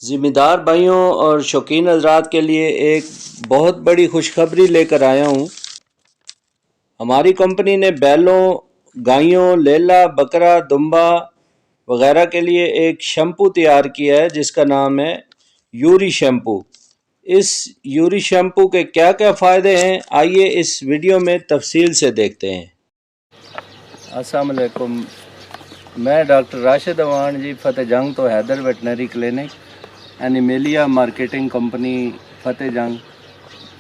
ज़िम्मेदार भाइयों और शौकीन हज़रात के लिए एक बहुत बड़ी खुशखबरी लेकर आया हूँ। हमारी कंपनी ने बैलों, गायों, लेला, बकरा, दुम्बा वगैरह के लिए एक शैम्पू तैयार किया है जिसका नाम है यूरी शैम्पू। इस यूरी शैम्पू के क्या क्या फ़ायदे हैं, आइए इस वीडियो में तफसील से देखते हैं। अस्सलाम वालेकुम, मैं डॉक्टर राशिद अवान जी फतेह जंग तो Haider veterinary clinic Animalia marketing company Fateh Jang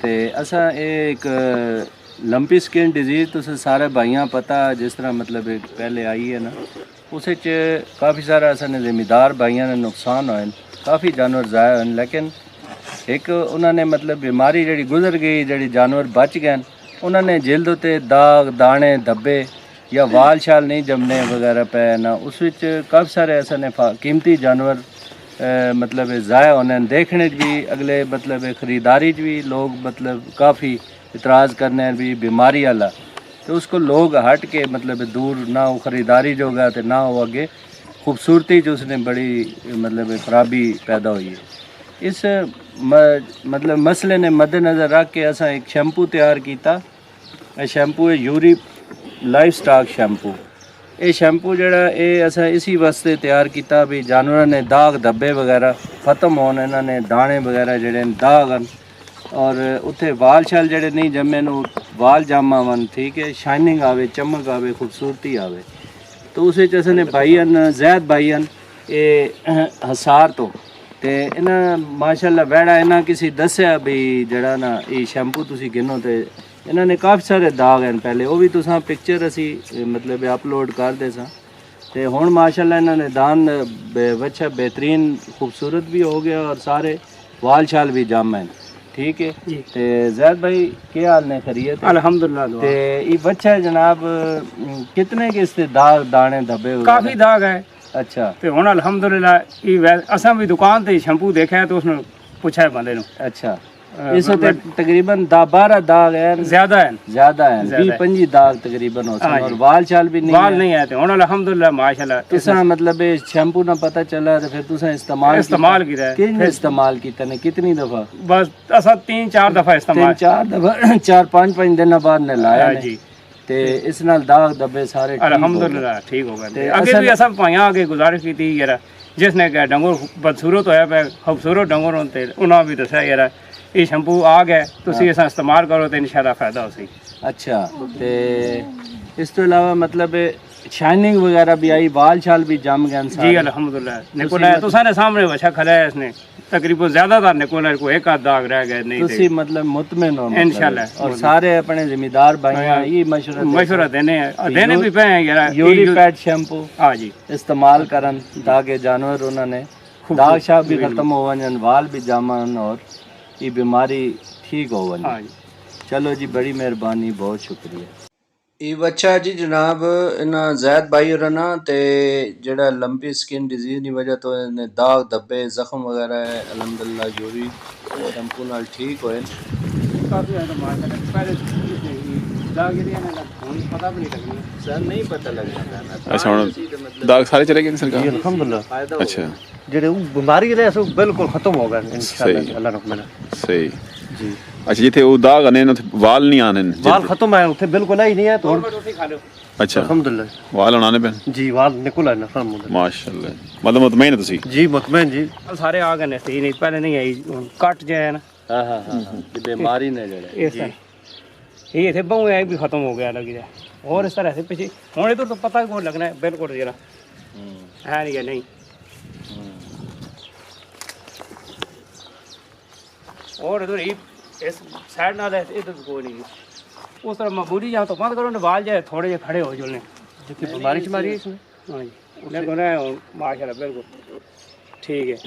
ते असा एक लंपी स्किन डिजीज़ तुसें सारे भाइयां पता जिस तरह मतलब पहले आई है ना, उस काफ़ी सारा असां ज़िम्मेदार भाइयां ने नुकसान होए, काफ़ी जानवर ज़ाया होए, लेकिन एक उन्होंने मतलब बीमारी जी गुजर गई, जी जानवर बच गए, उन्होंने जिल्द उत्ते दाग दाने धब्बे या वाल शाल नहीं जमने वगैरह पे ना, उस काफ़ी सारे असां कीमती जानवर मतलब ज़ाया होने देखने भी, अगले मतलब ख़रीदारी भी लोग मतलब काफ़ी इतराज़ करने भी बीमारी वाला, तो उसको लोग हट के मतलब दूर ना हो ख़रीदारी जो गया तो ना हो आगे खूबसूरती जो उसने बड़ी मतलब ख़राबी पैदा हुई है। इस मतलब मसले ने मद्देनज़र रख के असा एक शैम्पू तैयार किया। शैम्पू है यूरी लाइफ स्टॉक शैम्पू। ये शैम्पू जड़ा ये असा इसी वास्ते तैयार किया भी जानवर ने दाग धब्बे वगैरह ख़त्म होने, इन्होंने दाने वगैरह जड़े दाग हैं और उत्थे वाल शाल जड़े नहीं जमे न वाल जम आवन, ठीक है, शाइनिंग आवे, चमक आवे, खूबसूरती आवे। तो उस असने भाई हैं जैद भाई हैं ये हसार तो इन्हें माशाल्लाह वैड़ा इन्हें किसी दसिया भी जड़ा ना ये शैम्पू तुसी गिनो तो इन्होंने काफ़ी सारे दाग हैं, पहले वो भी तुसा पिक्चर असी मतलब अपलोड करते सा ते हुण माशाल्लाह इन्होंने दान बच्चा बेहतरीन खूबसूरत भी हो गया और सारे वाल शाल भी जम हैं, ठीक है। ते जैद भाई क्या हाल ने, खैरियत? अल्हम्दुलिल्लाह। ते ये बच्चा है जनाब कितने के इससे दाग दाने धब्बे? काफ़ी दाग है। अच्छा, तो हुण अल्हम्दुलिल्लाह ये असां भी दुकान ते शैम्पू देखा है तो उसने पूछा है बंदे ने। अच्छा, इस तकरीबन 10-12 दाग हैं, ज्यादा है, 20-25 दाग तकरीबन होते हैं और वाल चाल भी नहीं वाल नहीं आते। हुण अल्हम्दुलिल्लाह माशाल्लाह तुसा मतलब शैम्पू ना पता चला तो फिर तुसा इस्तेमाल किया है। कितने इस्तेमाल किया ने, कितनी दफा? बस असां 3-4 दफा इस्तेमाल, 3-4 दफा 4-5 दिन बाद ने लाया जी ते इस नाल दाग दबे सारे अल्हम्दुलिल्लाह ठीक हो गए। अगे भी असां भाइयां आगे गुजारिश की थी यार, जिसने कहा डंगर बदसूरत होया पे खूबसूरत डंगर होते उन्होंने भी दसा यार ये शैम्पू आ गए तुसी ऐसा इस्तेमाल करो तो इंशाल्लाह फायदा हो सी। अच्छा, ते इस तो अलावा मतलब शाइनिंग वगैरह भी आई, वाल शाल भी जम गए जी अल्हम्दुलिल्लाह। निकोला तो सारे सामने वछा खड़ा है, इसने तकरीबन ज्यादातर निकोला को एक आध दाग रह गए नहीं तुसी मतलब मुतमिन हो इंशाल्लाह। और सारे अपने जिम्मेदार भाई ये मशवरा देने भी पे हैं यार, यूरी पैड शैम्पू हाँ जी इस्तेमाल करन ताकि जानवर उन्होंने दाग शाग भी खत्म हो वन, वाल भी जामन और ये बीमारी ठीक हो वन। हाँ जी, चलो जी, बड़ी मेहरबानी, बहुत शुक्रिया। ये बच्चा जी जनाब इन्ना जैद भाई और ना ते जड़ा लंपी स्किन डिजीज की वजह तो इन्हें दाग धब्बे जख्म वगैरह है अल्हम्दुलिल्लाह यूरी शैम्पू नाल ठीक होए। काफी है तो माशाल्लाह पहले दाग गिरी है ना, पता भी नहीं लगना सर, नहीं पता लगना। अच्छा, हुण दाग सारे चले गए सरकार? अल्हम्दुलिल्लाह। अच्छा, जेडे बीमारी है सो बिल्कुल खत्म हो गए इंशाल्लाह, अल्लाह रखमना सही जी। अच्छा, जिथे वो दाग आने न वाल नहीं आने, वाल खत्म है उथे बिल्कुल ही नहीं है तो अच्छा अल्हम्दुलिल्लाह वाल आने पे जी, वाल निकल आना अल्हम्दुलिल्लाह माशाल्लाह। मतलब मुतमईन है तुसी? जी मुतमईन जी, सारे आ गए ने, सही नहीं पहले नहीं आई कट जाए ना। हां हां हां, बीमारी ने जड़े ये थे बहु भी खत्म हो गया लगी है और इस तरह से पीछे हुण इधर तो पता कौन लगना है बिल्कुल जरा है नहीं है नहीं। और इधर इस साइड ना है, इधर कोई नहीं, उस तरह मजबूरी जाओ तो बंद करो ना, बाल जाए थोड़े जे खड़े हो जुलने जितनी बीमारी है इसमें। हाँ जी, लेकिन माशाल्लाह बिल्कुल ठीक है।